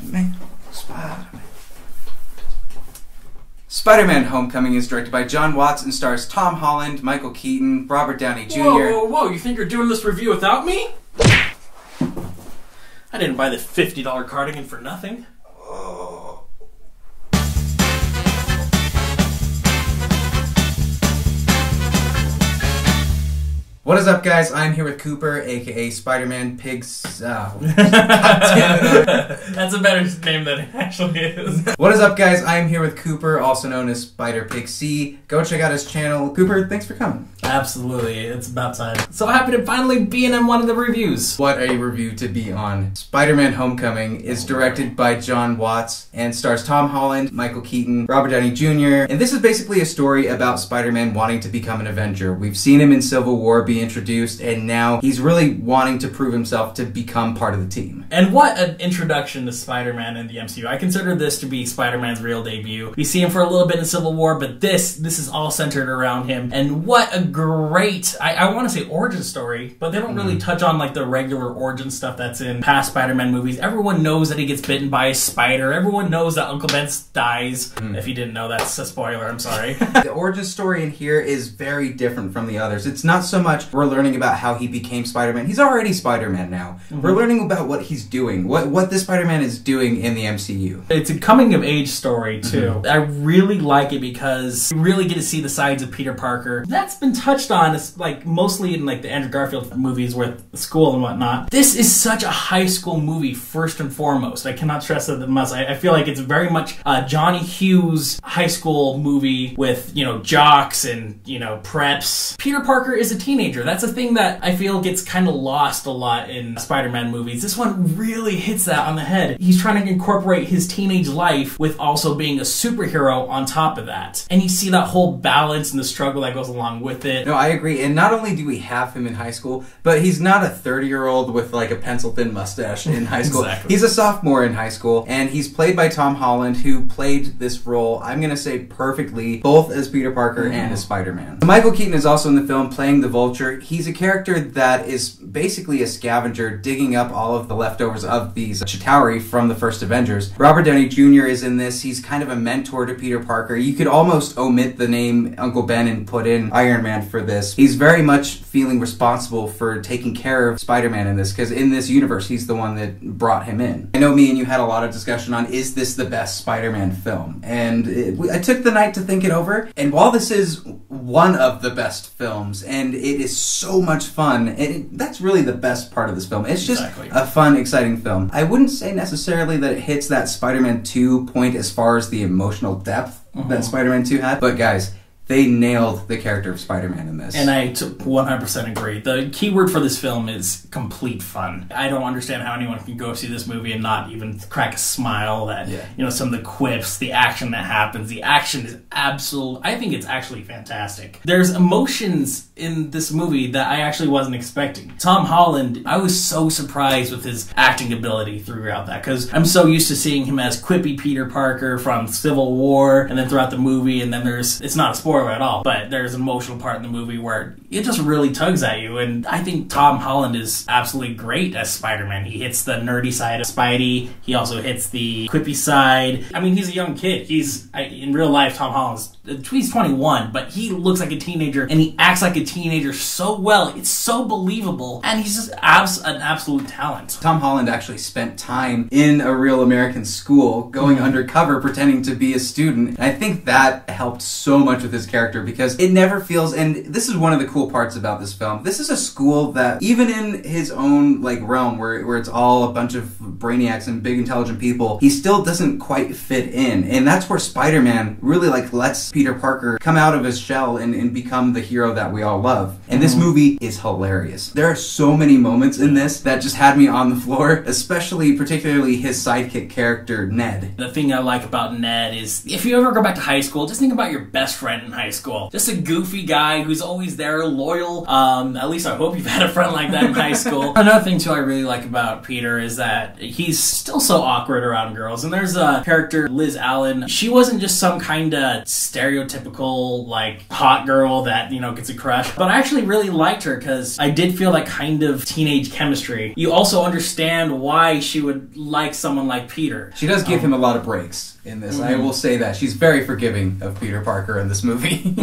Spider-Man. Spider-Man Homecoming is directed by John Watts and stars Tom Holland, Michael Keaton, Robert Downey Jr. Whoa, whoa, whoa, you think you're doing this review without me? I didn't buy the $50 cardigan for nothing. What is up, guys? I'm here with Cooper, aka Spider-Man Pigs. That's a better name than it actually is. What is up, guys? I'm here with Cooper, also known as SPIDERPIGC. Go check out his channel. Cooper, thanks for coming. Absolutely, it's about time. So happy to finally be in one of the reviews. What a review to be on. Spider-Man Homecoming is directed by John Watts and stars Tom Holland, Michael Keaton, Robert Downey Jr. And this is basically a story about Spider-Man wanting to become an Avenger. We've seen him in Civil War be introduced, and now he's really wanting to prove himself to become part of the team. And what an introduction to Spider-Man in the MCU. I consider this to be Spider-Man's real debut. We see him for a little bit in Civil War, but this is all centered around him. And what a great, I want to say origin story, but they don't really touch on like the regular origin stuff that's in past Spider-Man movies. Everyone knows that he gets bitten by a spider. Everyone knows that Uncle Ben dies. If you didn't know, that's a spoiler, I'm sorry. The origin story in here is very different from the others. It's not so much we're learning about how he became Spider-Man. He's already Spider-Man now. We're learning about what he's doing, what this Spider-Man is doing in the MCU. It's a coming-of-age story, too. I really like it because you really get to see the sides of Peter Parker. That's been touched on, like mostly in like the Andrew Garfield movies with school and whatnot. This is such a high school movie, first and foremost. I cannot stress that enough. I feel like it's very much Johnny Hughes high school movie with, you know, jocks and, you know, preps. Peter Parker is a teenager. That's a thing that I feel gets kind of lost a lot in Spider-Man movies. This one really hits that on the head. He's trying to incorporate his teenage life with also being a superhero on top of that. And you see that whole balance and the struggle that goes along with it. No, I agree. And not only do we have him in high school, but he's not a 30-year-old with like a pencil-thin mustache in high school. Exactly. He's a sophomore in high school, and he's played by Tom Holland, who played this role, I'm going to say perfectly, both as Peter Parker and as Spider-Man. Michael Keaton is also in the film playing the Vulture. He's a character that is basically a scavenger digging up all of the leftovers of these Chitauri from the first Avengers. Robert Downey Jr. is in this. He's kind of a mentor to Peter Parker. You could almost omit the name Uncle Ben and put in Iron Man for this. He's very much feeling responsible for taking care of Spider-Man in this, because in this universe, he's the one that brought him in. I know me and you had a lot of discussion on, is this the best Spider-Man film? And I took the night to think it over, and while this is one of the best films, and it is so much fun, and that's really the best part of this film. It's just a fun, exciting film. I wouldn't say necessarily that it hits that Spider-Man 2 point as far as the emotional depth that Spider-Man 2 had, but guys, they nailed the character of Spider-Man in this. And I 100% agree. The key word for this film is complete fun. I don't understand how anyone can go see this movie and not even crack a smile at, you know, some of the quips, the action that happens. The action is I think it's actually fantastic. There's emotions in this movie that I actually wasn't expecting. Tom Holland, I was so surprised with his acting ability throughout that, because I'm so used to seeing him as quippy Peter Parker from Civil War, and then throughout the movie, and then it's not a spoiler at all, but there's an emotional part in the movie where it just really tugs at you, and I think Tom Holland is absolutely great as Spider-Man. He hits the nerdy side of Spidey, he also hits the quippy side. I mean, he's a young kid. In real life, Tom Holland's, he's 21, but he looks like a teenager, and he acts like a teenager so well. It's so believable, and he's just an absolute talent. Tom Holland actually spent time in a real American school, going undercover, pretending to be a student, and I think that helped so much with his character, because it never feels, and this is one of the cool parts about this film, this is a school that, even in his own like realm, where it's all a bunch of brainiacs and big intelligent people, he still doesn't quite fit in, and that's where Spider-Man really like lets Peter Parker come out of his shell and become the hero that we all love. And this movie is hilarious. There are so many moments in this that just had me on the floor, particularly his sidekick character, Ned. The thing I like about Ned is, if you ever go back to high school, just think about your best friend in in high school. Just a goofy guy who's always there, loyal. At least I hope you've had a friend like that in high school. Another thing too I really like about Peter is that he's still so awkward around girls. And there's a character, Liz Allen. She wasn't just some kind of stereotypical, like, hot girl that, you know, gets a crush. But I actually really liked her because I did feel that kind of teenage chemistry. You also understand why she would like someone like Peter. She does give him a lot of breaks in this. I will say that. She's very forgiving of Peter Parker in this movie.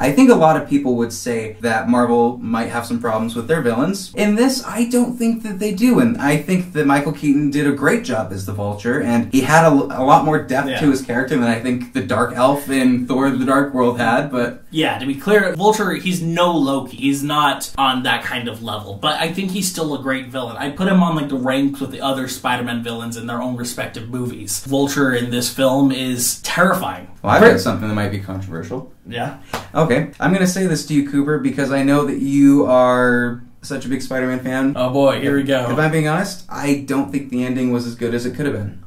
I think a lot of people would say that Marvel might have some problems with their villains. In this, I don't think that they do, and I think that Michael Keaton did a great job as the Vulture, and he had a lot more depth to his character than I think the Dark Elf in Thor: The Dark World had, but... Yeah, to be clear, Vulture, he's no Loki. He's not on that kind of level, but I think he's still a great villain. I put him on, like, the ranks with the other Spider-Man villains in their own respective movies. Vulture in this film is terrifying. Well, I've got something that might be controversial. Yeah? Okay. I'm going to say this to you, Cooper, because I know that you are such a big Spider-Man fan. Oh boy, here we go. If I'm being honest, I don't think the ending was as good as it could have been.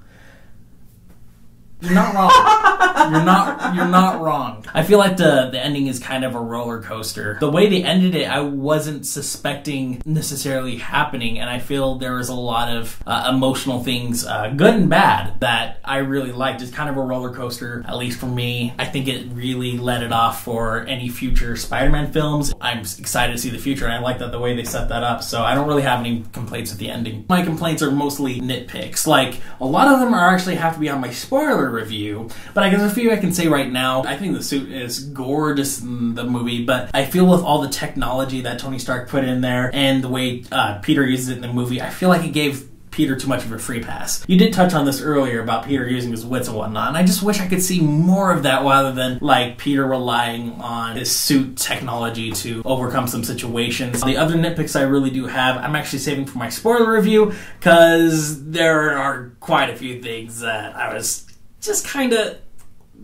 You're not wrong. You're not wrong. I feel like the ending is kind of a roller coaster. The way they ended it, I wasn't suspecting necessarily happening, and I feel there was a lot of emotional things, good and bad, that I really liked. It's kind of a roller coaster, at least for me. I think it really let it off for any future Spider-Man films. I'm excited to see the future, and I like that the way they set that up, so I don't really have any complaints with the ending. My complaints are mostly nitpicks. Like, a lot of them are actually have to be on my spoiler review, but I guess a few I can say right now. I think the suit is gorgeous in the movie, but I feel with all the technology that Tony Stark put in there and the way Peter uses it in the movie, I feel like it gave Peter too much of a free pass. You did touch on this earlier about Peter using his wits and whatnot, and I just wish I could see more of that rather than, like, Peter relying on his suit technology to overcome some situations. The other nitpicks I really do have, I'm actually saving for my spoiler review, because there are quite a few things that I was just kind of...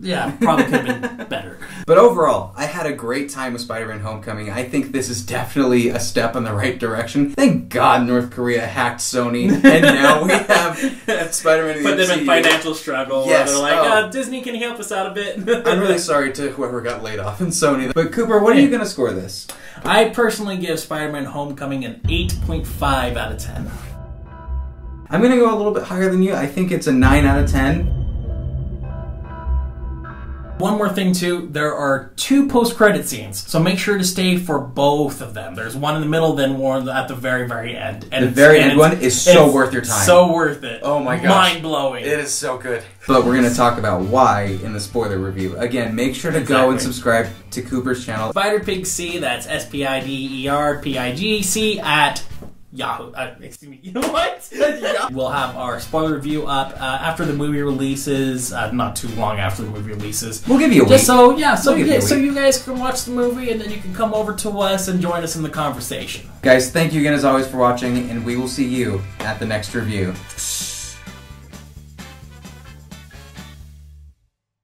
Yeah, probably could have been better. But overall, I had a great time with Spider-Man Homecoming. I think this is definitely a step in the right direction. Thank God North Korea hacked Sony, and now we have Spider-Man in the Put them in MCU. Financial struggle. Yes. They're like, Disney, can you help us out a bit? I'm really sorry to whoever got laid off in Sony. But Cooper, what are you going to score this? I personally give Spider-Man Homecoming an 8.5 out of 10. I'm going to go a little bit higher than you. I think it's a 9 out of 10. One more thing too, there are 2 post-credit scenes, so make sure to stay for both of them. There's one in the middle, then one at the very, very end. And the very end one is so worth your time. So worth it. Oh my gosh. Mind-blowing. It is so good. But we're going to talk about why in the spoiler review. Again, make sure to go and subscribe to Cooper's channel. SPIDERPIGC, that's SPIDERPIGC at Yahoo. Excuse me. You know what? We'll have our spoiler review up after the movie releases. Not too long after the movie releases. We'll give you a week. Just so you guys can watch the movie and then you can come over to us and join us in the conversation. Guys, thank you again as always for watching, and we will see you at the next review.